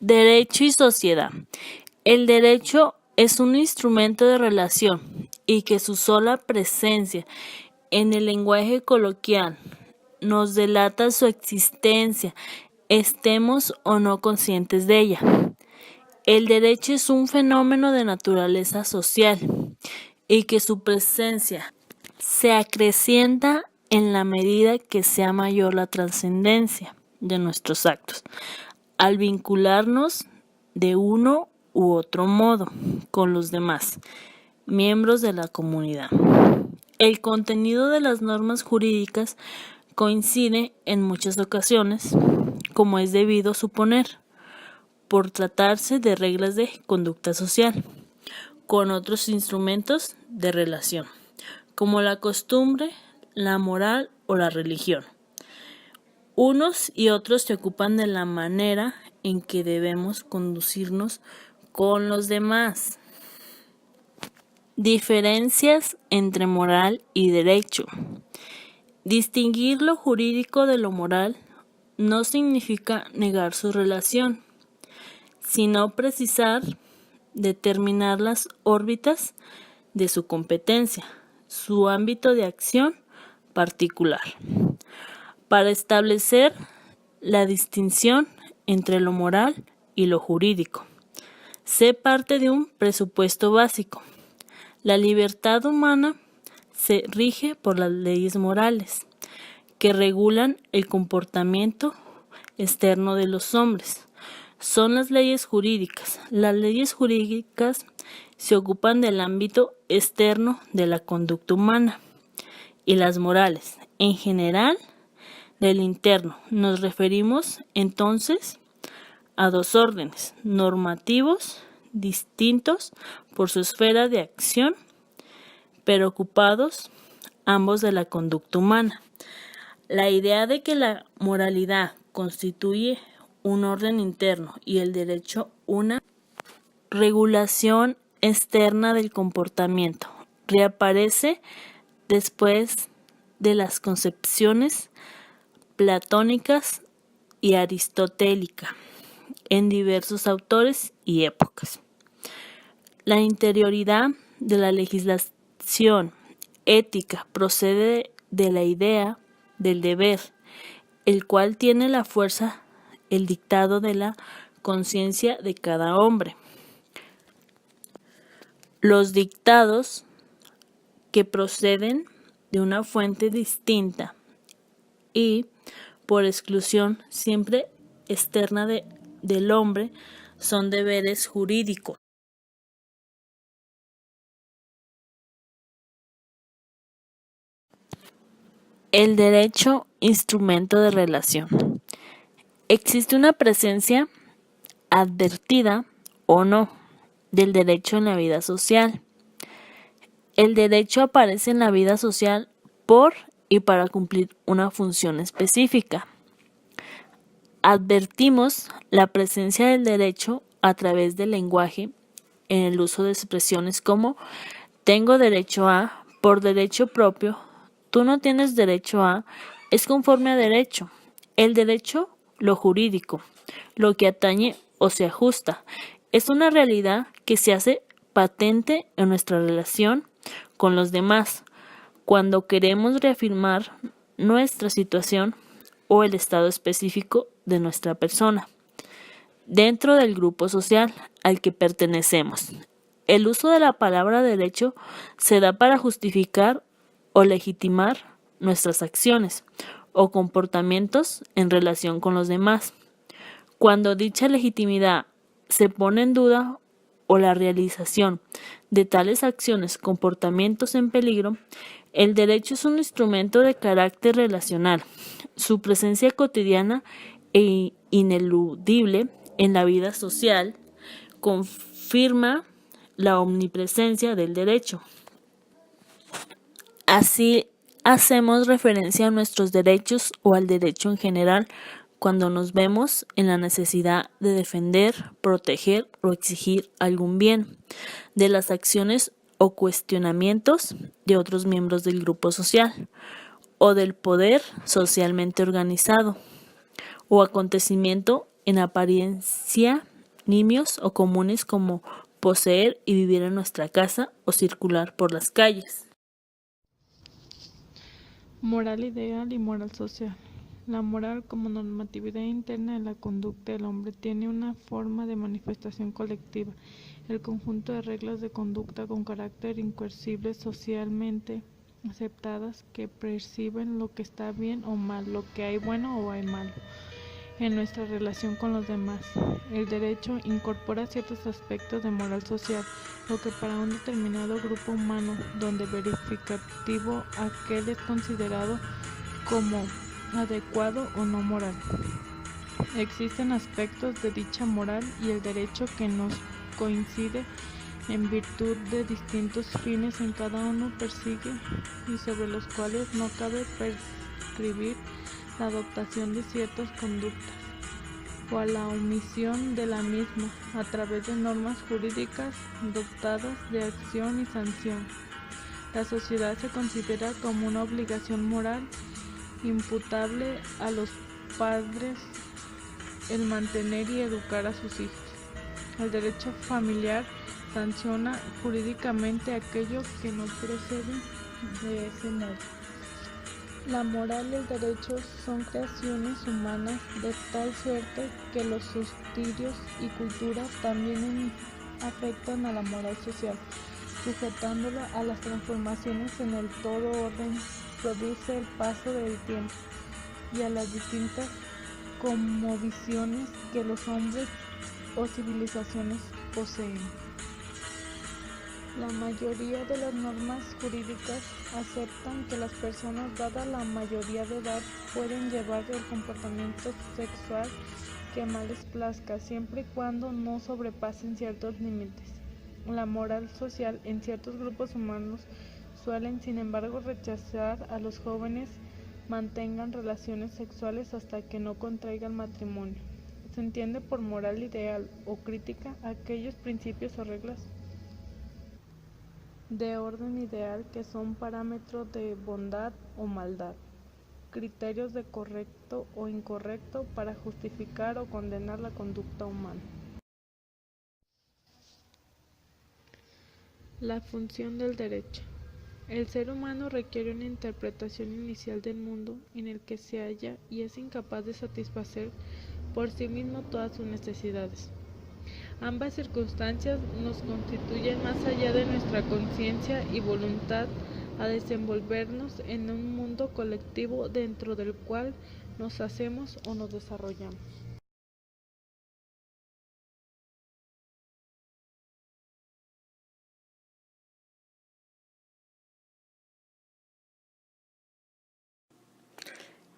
Derecho y sociedad. El derecho es un instrumento de relación y que su sola presencia en el lenguaje coloquial nos delata su existencia, estemos o no conscientes de ella. El derecho es un fenómeno de naturaleza social y que su presencia se acrecienta en la medida que sea mayor la trascendencia de nuestros actos, al vincularnos de uno u otro modo con los demás miembros de la comunidad. El contenido de las normas jurídicas coincide en muchas ocasiones, como es debido suponer, por tratarse de reglas de conducta social, con otros instrumentos de relación, como la costumbre, la moral o la religión. Unos y otros se ocupan de la manera en que debemos conducirnos con los demás. Diferencias entre moral y derecho. Distinguir lo jurídico de lo moral no significa negar su relación, sino precisar, determinar las órbitas de su competencia, su ámbito de acción particular, para establecer la distinción entre lo moral y lo jurídico. Se parte de un presupuesto básico. La libertad humana se rige por las leyes morales que regulan el comportamiento externo de los hombres. Son las leyes jurídicas. Las leyes jurídicas se ocupan del ámbito externo de la conducta humana y las morales, en general, del interno. Nos referimos entonces a dos órdenes normativos distintos por su esfera de acción, pero ocupados ambos de la conducta humana. La idea de que la moralidad constituye un orden interno y el derecho una regulación externa del comportamiento reaparece después de las concepciones platónicas y aristotélicas en diversos autores y épocas. La interioridad de la legislación ética procede de la idea del deber, el cual tiene la fuerza, el dictado de la conciencia de cada hombre. Los dictados que proceden de una fuente distinta y, por exclusión, siempre externa del hombre, son deberes jurídicos. El derecho, instrumento de relación. Existe una presencia advertida o no del derecho en la vida social. El derecho aparece en la vida social por y para cumplir una función específica. Advertimos la presencia del derecho a través del lenguaje en el uso de expresiones como tengo derecho a, por derecho propio, tú no tienes derecho a, es conforme a derecho. El derecho, lo jurídico, lo que atañe o se ajusta, es una realidad que se hace patente en nuestra relación con los demás cuando queremos reafirmar nuestra situación o el estado específico de nuestra persona dentro del grupo social al que pertenecemos. El uso de la palabra derecho se da para justificar o legitimar nuestras acciones o comportamientos en relación con los demás. Cuando dicha legitimidad se pone en duda o la realización de tales acciones, comportamientos en peligro, el derecho es un instrumento de carácter relacional. Su presencia cotidiana e ineludible en la vida social confirma la omnipresencia del derecho. Así hacemos referencia a nuestros derechos o al derecho en general cuando nos vemos en la necesidad de defender, proteger o exigir algún bien de las acciones o cuestionamientos de otros miembros del grupo social o del poder socialmente organizado o acontecimiento en apariencia nimios o comunes como poseer y vivir en nuestra casa o circular por las calles. Moral ideal y moral social. La moral, como normatividad interna de la conducta del hombre, tiene una forma de manifestación colectiva, el conjunto de reglas de conducta con carácter incoercible socialmente aceptadas que perciben lo que está bien o mal, lo que hay bueno o hay malo en nuestra relación con los demás. El derecho incorpora ciertos aspectos de moral social, lo que para un determinado grupo humano, donde verificativo aquel es considerado como adecuado o no moral. Existen aspectos de dicha moral y el derecho que nos coincide en virtud de distintos fines en cada uno persigue y sobre los cuales no cabe prescribir la adoptación de ciertas conductas o a la omisión de la misma a través de normas jurídicas dotadas de acción y sanción. La sociedad se considera como una obligación moral imputable a los padres el mantener y educar a sus hijos. El derecho familiar sanciona jurídicamente aquello que no procede de ese modo. La moral y el derecho son creaciones humanas de tal suerte que los subsidios y cultura también afectan a la moral social, sujetándola a las transformaciones en el todo orden produce el paso del tiempo y a las distintas cosmovisiones que los hombres o civilizaciones poseen. La mayoría de las normas jurídicas aceptan que las personas, dada la mayoría de edad, pueden llevar el comportamiento sexual que más les plazca, siempre y cuando no sobrepasen ciertos límites. La moral social en ciertos grupos humanos suelen, sin embargo, rechazar a los jóvenes mantengan relaciones sexuales hasta que no contraigan matrimonio. Se entiende por moral ideal o crítica aquellos principios o reglas de orden ideal que son parámetros de bondad o maldad, criterios de correcto o incorrecto para justificar o condenar la conducta humana. La función del derecho. El ser humano requiere una interpretación inicial del mundo en el que se halla y es incapaz de satisfacer por sí mismo todas sus necesidades. Ambas circunstancias nos constituyen más allá de nuestra conciencia y voluntad a desenvolvernos en un mundo colectivo dentro del cual nos hacemos o nos desarrollamos.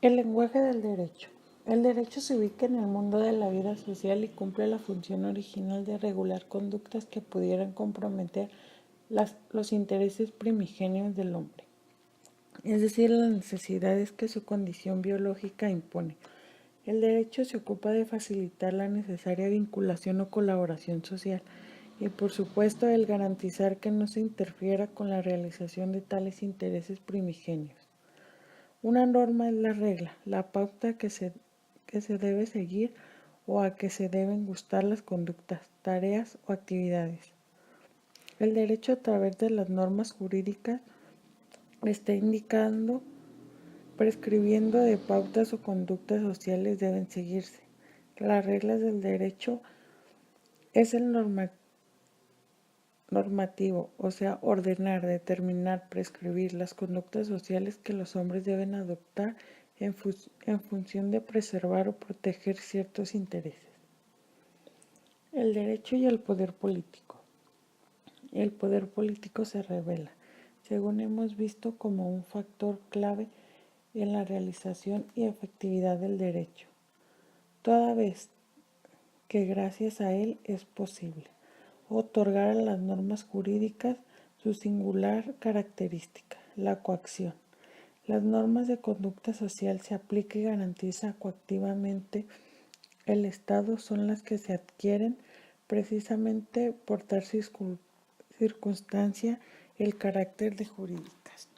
El lenguaje del derecho. El derecho se ubica en el mundo de la vida social y cumple la función original de regular conductas que pudieran comprometer los intereses primigenios del hombre, es decir, las necesidades que su condición biológica impone. El derecho se ocupa de facilitar la necesaria vinculación o colaboración social y, por supuesto, el garantizar que no se interfiera con la realización de tales intereses primigenios. Una norma es la regla, la pauta que se debe seguir o a que se deben gustar las conductas, tareas o actividades. El derecho a través de las normas jurídicas está indicando, prescribiendo de pautas o conductas sociales deben seguirse. Las reglas del derecho es el normativo, o sea, ordenar, determinar, prescribir las conductas sociales que los hombres deben adoptar en función de preservar o proteger ciertos intereses. El derecho y el poder político. El poder político se revela, según hemos visto, como un factor clave en la realización y efectividad del derecho, toda vez que gracias a él es posible otorgar a las normas jurídicas su singular característica, la coacción. Las normas de conducta social se aplica y garantiza coactivamente el Estado son las que se adquieren precisamente por tal circunstancia el carácter de jurídicas.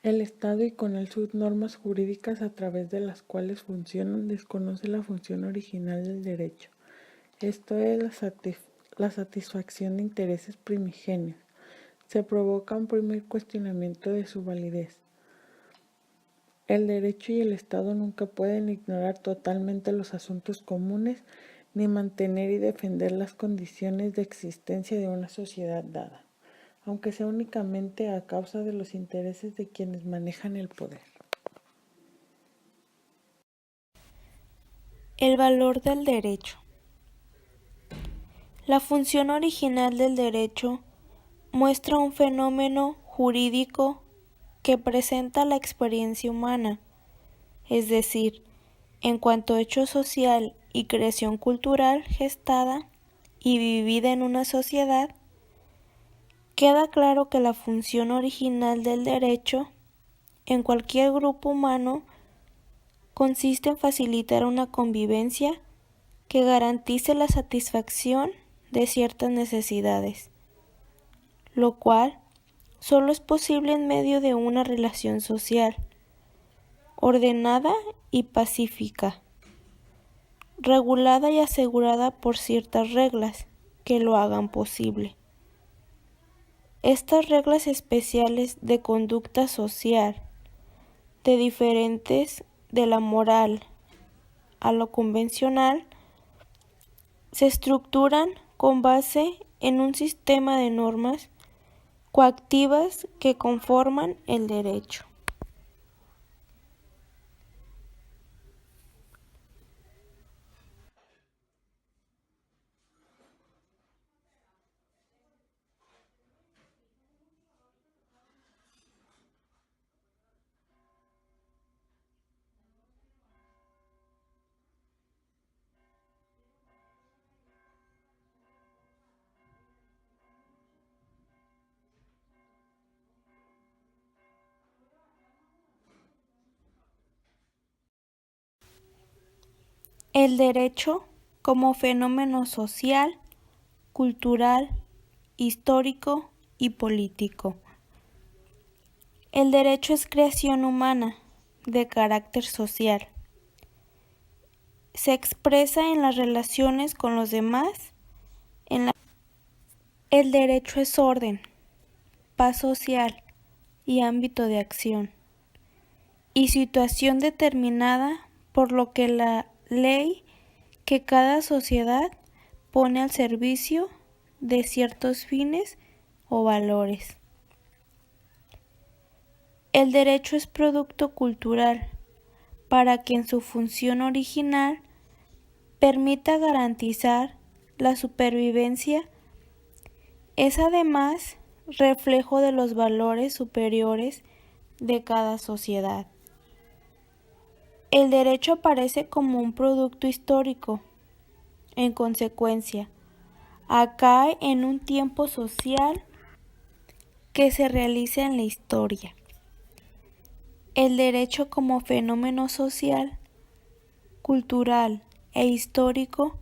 El Estado y con él sus normas jurídicas a través de las cuales funcionan desconoce la función original del derecho, esto es la satisfacción de intereses primigenios. Se provoca un primer cuestionamiento de su validez. El derecho y el Estado nunca pueden ignorar totalmente los asuntos comunes ni mantener y defender las condiciones de existencia de una sociedad dada, aunque sea únicamente a causa de los intereses de quienes manejan el poder. El valor del derecho. La función original del derecho muestra un fenómeno jurídico que presenta la experiencia humana, es decir, en cuanto hecho social y creación cultural gestada y vivida en una sociedad, queda claro que la función original del derecho en cualquier grupo humano consiste en facilitar una convivencia que garantice la satisfacción de ciertas necesidades, lo cual solo es posible en medio de una relación social ordenada y pacífica, regulada y asegurada por ciertas reglas que lo hagan posible. Estas reglas especiales de conducta social, de diferentes de la moral a lo convencional, se estructuran con base en un sistema de normas coactivas que conforman el derecho. El derecho como fenómeno social, cultural, histórico y político. El derecho es creación humana de carácter social. Se expresa en las relaciones con los demás. El derecho es orden, paz social y ámbito de acción, y situación determinada por lo que la ley que cada sociedad pone al servicio de ciertos fines o valores. El derecho es producto cultural para que en su función original permita garantizar la supervivencia. Es además reflejo de los valores superiores de cada sociedad. El derecho aparece como un producto histórico. En consecuencia, acae en un tiempo social que se realiza en la historia. El derecho como fenómeno social, cultural e histórico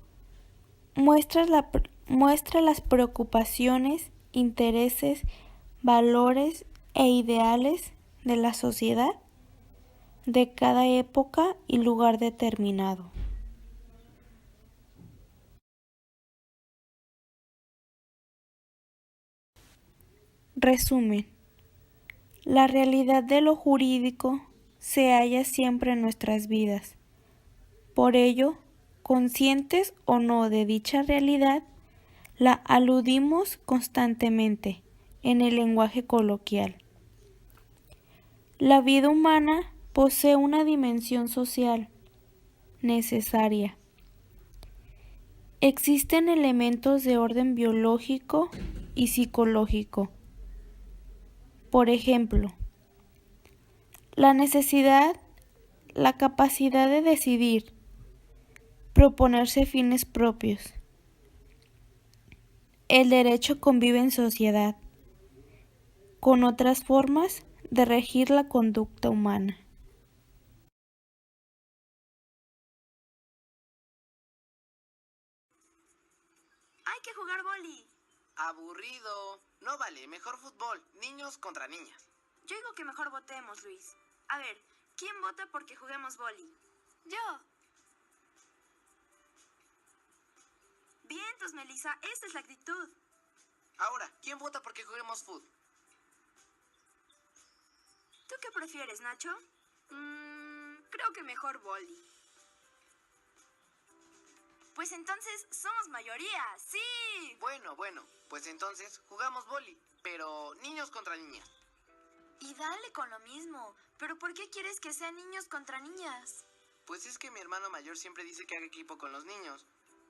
muestra las preocupaciones, intereses, valores e ideales de la sociedad de cada época y lugar determinado. Resumen. La realidad de lo jurídico se halla siempre en nuestras vidas. Por ello, conscientes o no de dicha realidad, la aludimos constantemente en el lenguaje coloquial. La vida humana posee una dimensión social necesaria. Existen elementos de orden biológico y psicológico. Por ejemplo, la necesidad, la capacidad de decidir, proponerse fines propios. El derecho convive en sociedad con otras formas de regir la conducta humana. Hay que jugar boli. Aburrido. No vale, mejor fútbol. Niños contra niñas. Yo digo que mejor votemos, Luis. A ver, ¿quién vota porque juguemos vóley? Yo. Vientos, Melissa, esta es la actitud. Ahora, ¿quién vota porque juguemos fútbol? ¿Tú qué prefieres, Nacho? Creo que mejor vóley. Pues entonces somos mayoría, ¡sí! Bueno, pues entonces jugamos vóley, pero niños contra niñas. Y dale con lo mismo. ¿Pero por qué quieres que sean niños contra niñas? Pues es que mi hermano mayor siempre dice que haga equipo con los niños,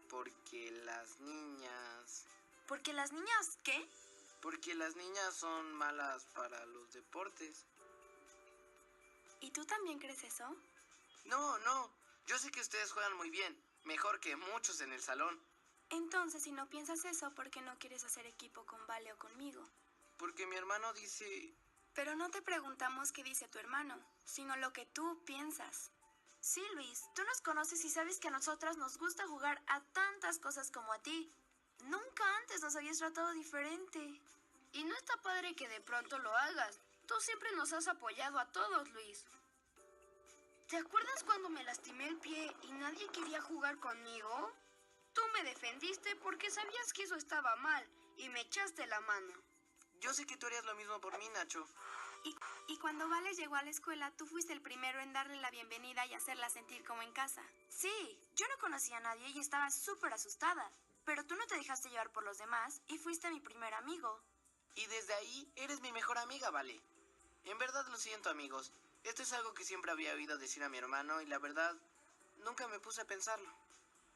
porque las niñas... ¿Porque las niñas qué? Porque las niñas son malas para los deportes. ¿Y tú también crees eso? No, yo sé que ustedes juegan muy bien, mejor que muchos en el salón. Entonces, si no piensas eso, ¿por qué no quieres hacer equipo con Vale o conmigo? Porque mi hermano dice... Pero no te preguntamos qué dice tu hermano, sino lo que tú piensas. Sí, Luis, tú nos conoces y sabes que a nosotras nos gusta jugar a tantas cosas como a ti. Nunca antes nos habías tratado diferente. Y no está padre que de pronto lo hagas. Tú siempre nos has apoyado a todos, Luis. ¿Te acuerdas cuando me lastimé el pie y nadie quería jugar conmigo? Tú me defendiste porque sabías que eso estaba mal y me echaste la mano. Yo sé que tú harías lo mismo por mí, Nacho. Y cuando Vale llegó a la escuela, tú fuiste el primero en darle la bienvenida y hacerla sentir como en casa. Sí, yo no conocía a nadie y estaba súper asustada. Pero tú no te dejaste llevar por los demás y fuiste mi primer amigo. Y desde ahí eres mi mejor amiga, Vale. En verdad lo siento, amigos. Esto es algo que siempre había oído decir a mi hermano y la verdad, nunca me puse a pensarlo.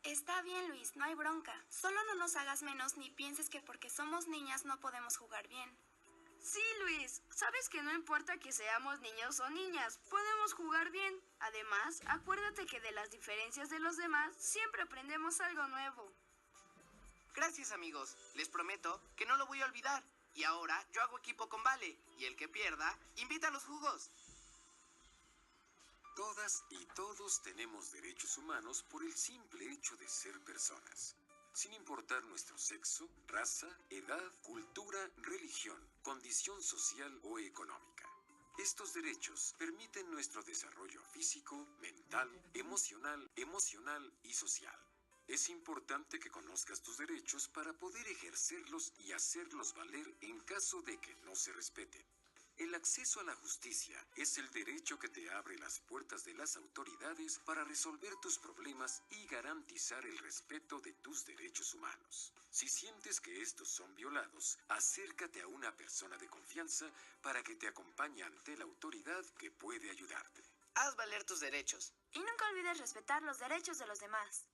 Está bien, Luis, no hay bronca. Solo no nos hagas menos ni pienses que porque somos niñas no podemos jugar bien. Sí, Luis, sabes que no importa que seamos niños o niñas, podemos jugar bien. Además, acuérdate que de las diferencias de los demás siempre aprendemos algo nuevo. Gracias, amigos. Les prometo que no lo voy a olvidar. Y ahora yo hago equipo con Vale. Y el que pierda, invita a los jugos. Todas y todos tenemos derechos humanos por el simple hecho de ser personas, sin importar nuestro sexo, raza, edad, cultura, religión, condición social o económica. Estos derechos permiten nuestro desarrollo físico, mental, emocional y social. Es importante que conozcas tus derechos para poder ejercerlos y hacerlos valer en caso de que no se respeten. El acceso a la justicia es el derecho que te abre las puertas de las autoridades para resolver tus problemas y garantizar el respeto de tus derechos humanos. Si sientes que estos son violados, acércate a una persona de confianza para que te acompañe ante la autoridad que puede ayudarte. Haz valer tus derechos. Y nunca olvides respetar los derechos de los demás.